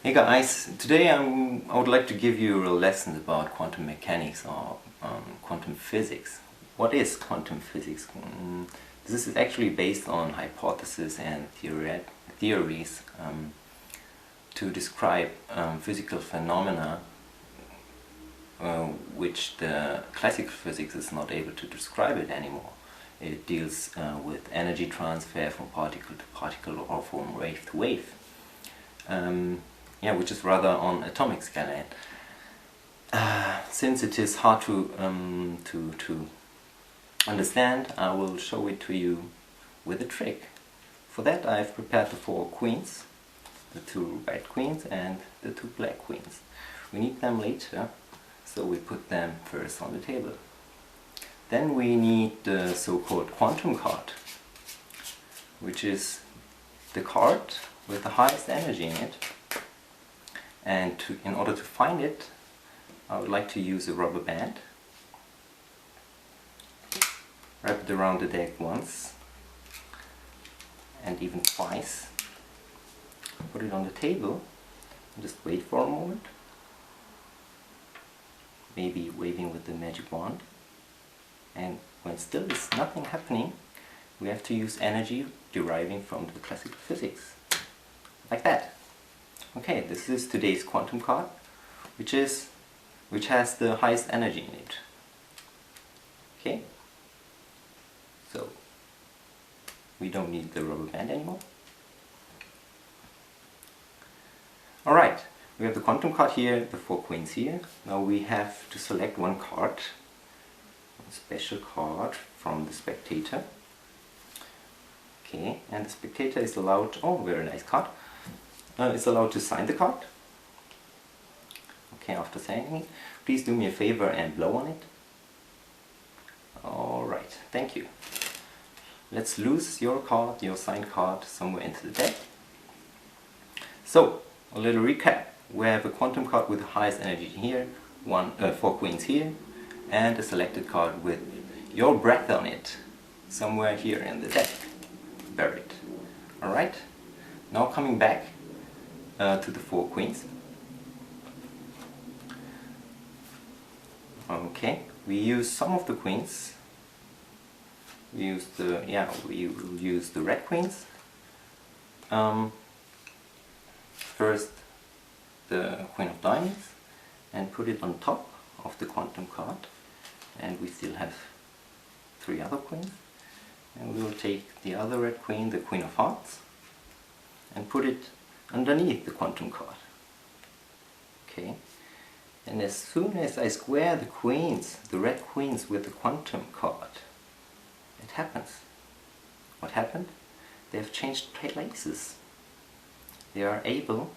Hey guys, today I would like to give you a lesson about quantum mechanics or quantum physics. What is quantum physics? This is actually based on hypotheses and theories to describe physical phenomena which the classical physics is not able to describe it anymore. It deals with energy transfer from particle to particle or from wave to wave. Which is rather on atomic scale. Since it is hard to understand, I will show it to you with a trick. For that I've prepared the 4 queens, the 2 red queens and the 2 black queens. We need them later, so we put them first on the table. Then we need the so-called quantum card, which is the card with the highest energy in it. And in order to find it, I would like to use a rubber band. Wrap it around the deck once and even twice. Put it on the table and just wait for a moment. Maybe waving with the magic wand. And when still is nothing happening, we have to use energy deriving from the classical physics. Like that. Okay, this is today's quantum card, which has the highest energy in it. Okay, so we don't need the rubber band anymore. Alright, we have the quantum card here, the 4 queens here. Now we have to select one card, a special card from the spectator. Okay, and the spectator is allowed, oh, very nice card. Is allowed to sign the card. Okay, after signing it, please do me a favor and blow on it. Alright, thank you. Let's lose your card, your signed card, somewhere into the deck. So, a little recap. We have a quantum card with the highest energy here, 4 queens here, and a selected card with your breath on it, somewhere here in the deck, buried. Alright, now coming back to the 4 queens. Okay, we use some of the queens. We will use the red queens. First the Queen of Diamonds and put it on top of the quantum card, and we still have 3 other queens. And we will take the other red queen, the Queen of Hearts, and put it underneath the quantum card. Okay, and as soon as I square the queens, the red queens with the quantum card, it happens. What happened? They have changed places. They are able,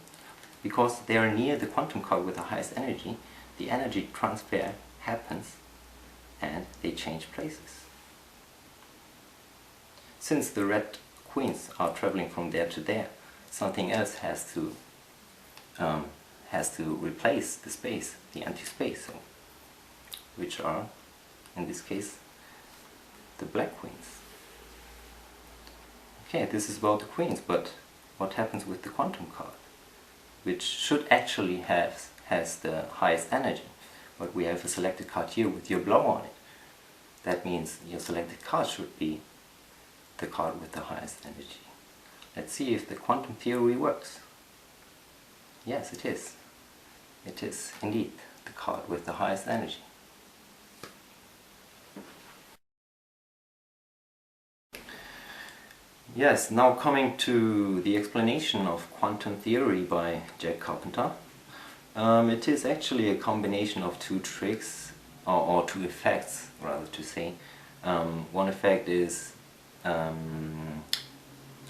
because they are near the quantum card with the highest energy, the energy transfer happens and they change places. Since the red queens are traveling from there to there, something else has to replace the space, the empty space, which are, in this case, the black queens. Okay, this is about the queens, but what happens with the quantum card, which should actually has the highest energy, but we have a selected card here with your blow on it. That means your selected card should be the card with the highest energy. Let's see if the quantum theory works. Yes, it is. It is indeed the card with the highest energy. Yes, now coming to the explanation of quantum theory by Jack Carpenter. It is actually a combination of 2 tricks, or 2 effects, rather to say. One effect is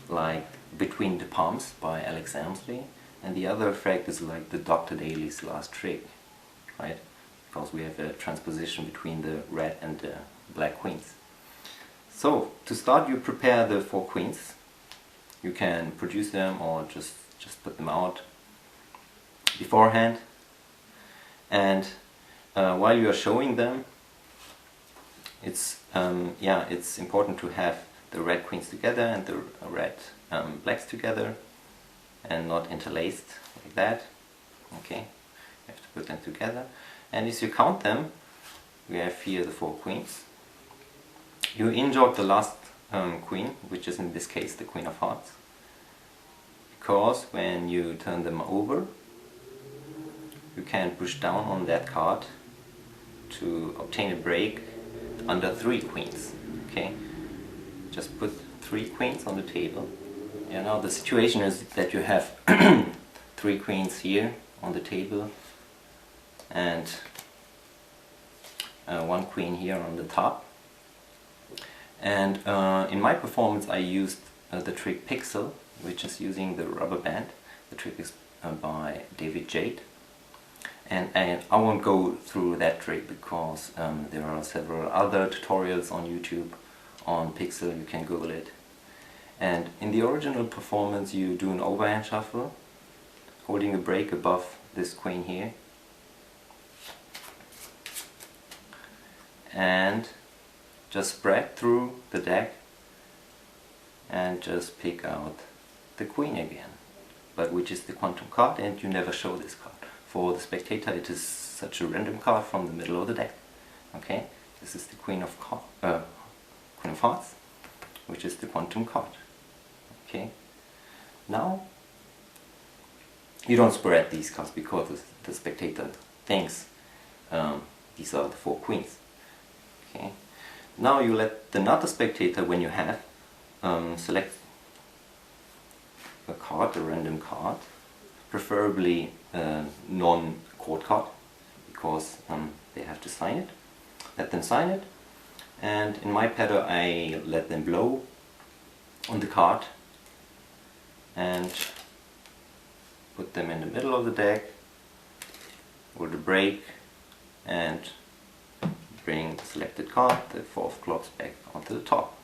like Between the Palms by Elmsley, and the other effect is like the Dr. Daly's last trick, right? Because we have a transposition between the red and the black queens. So, to start, you prepare the 4 queens. You can produce them or just put them out beforehand. And while you are showing them, it's important to have the red queens together and the red blacks together. and not interlaced like that. Okay, you have to put them together, and as you count them, we have here the 4 queens. You in-jog the last queen, which is in this case the Queen of Hearts, because when you turn them over, you can push down on that card to obtain a break under 3 queens. Okay, just put 3 queens on the table. Yeah, now the situation is that you have 3 queens here on the table and 1 queen here on the top. And in my performance I used the trick Pixel, which is using the rubber band. The trick is by David Jade. And I won't go through that trick because there are several other tutorials on YouTube on Pixel, you can Google it. And in the original performance you do an overhand shuffle, holding a break above this queen here. And just spread through the deck and just pick out the queen again, but which is the quantum card, and you never show this card. For the spectator it is such a random card from the middle of the deck. Okay, this is the Queen of Hearts, which is the quantum card. Okay, now you don't spread these cards because the spectator thinks these are the 4 queens. Okay, now you let another spectator, when you have, select a card, a random card, preferably a non-court card, because they have to sign it. Let them sign it, and in my pattern I let them blow on the card and put them in the middle of the deck with a break, and bring the selected card, the 4th clocks, back onto the top.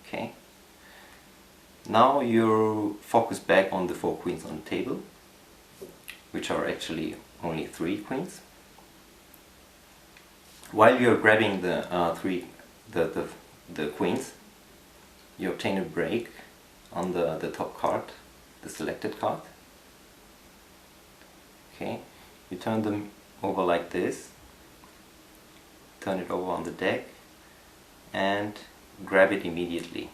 Okay. Now you focus back on the 4 queens on the table, which are actually only 3 queens. While you're grabbing the queens, you obtain a break on the top card, the selected card. Okay, you turn them over like this, turn it over on the deck, and grab it immediately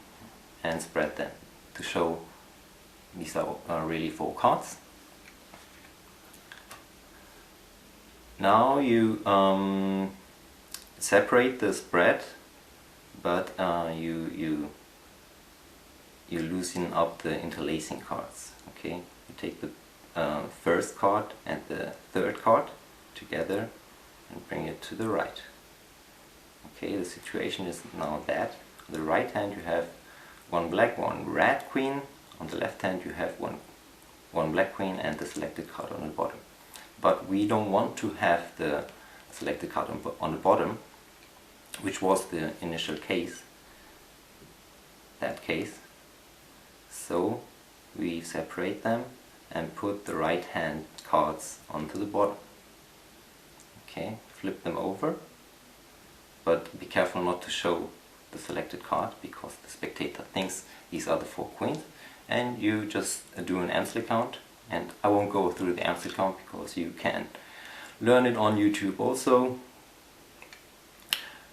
and spread them to show these are really 4 cards. Now you separate the spread, but you loosen up the interlacing cards. Okay, you take the 1st card and the 3rd card together and bring it to the right. Okay, the situation is now that on the right hand you have 1 black, 1 red queen. On the left hand you have one black queen and the selected card on the bottom. But we don't want to have the selected card on the bottom, which was the initial case, that case. So we separate them and put the right hand cards onto the bottom. Okay, flip them over, but be careful not to show the selected card because the spectator thinks these are the 4 queens. And you just do an elmsley count, and I won't go through the elmsley count because you can learn it on YouTube also.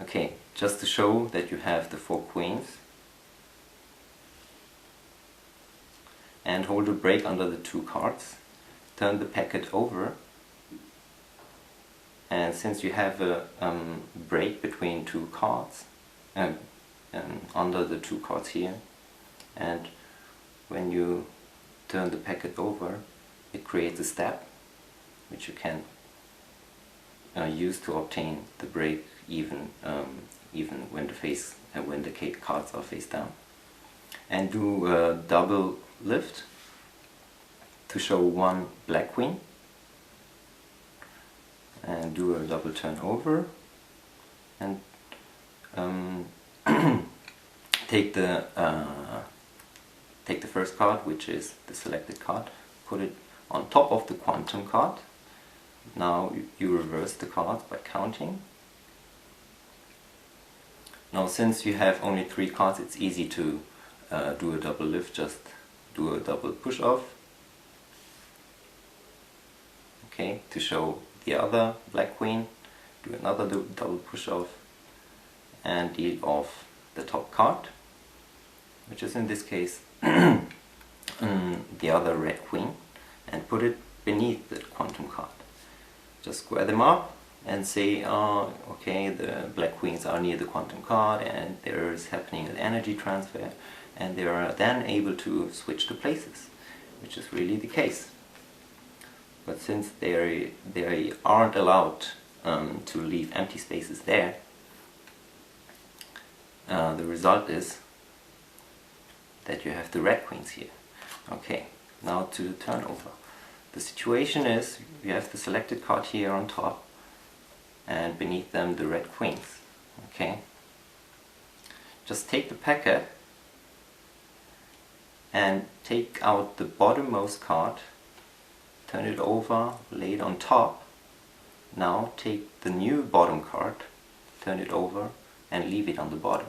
Okay, just to show that you have the 4 queens, and hold a break under the 2 cards, turn the packet over, and since you have a break between 2 cards under the 2 cards here, and when you turn the packet over it creates a step which you can use to obtain the break even when the cards are face down, and do a double lift to show 1 black queen, and do a double turn over, and take the 1st card, which is the selected card, put it on top of the quantum card. Now you reverse the cards by counting. Now since you have only 3 cards, it's easy to do a double lift. Just do a double push off okay, to show the other black queen. Do another double push off and deal off the top card, which is in this case the other red queen, and put it beneath the quantum card. Just square them up and say, okay, the black queens are near the quantum card and there is happening an energy transfer, and they are then able to switch to places, which is really the case. But since they aren't allowed to leave empty spaces there, the result is that you have the red queens here. Okay, now to the turnover. The situation is you have the selected card here on top and beneath them the red queens. Okay, just take the packet and take out the bottommost card, turn it over, lay it on top. Now take the new bottom card, turn it over and leave it on the bottom.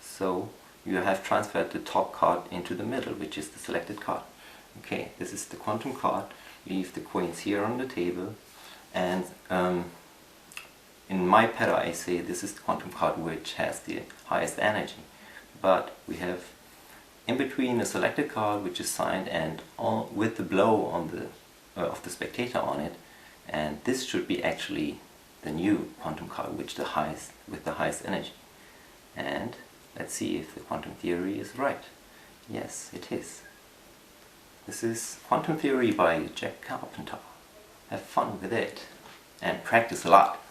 So you have transferred the top card into the middle, which is the selected card. Okay, this is the quantum card. Leave the queens here on the table, and in my pattern I say this is the quantum card which has the highest energy. But we have in between a selected card which is signed and with the blow on the of the spectator on it, and this should be actually the new quantum card with the highest energy. And let's see if the quantum theory is right. Yes, it is. This is Quantum Theory by Jack Carpenter. Have fun with it and practice a lot.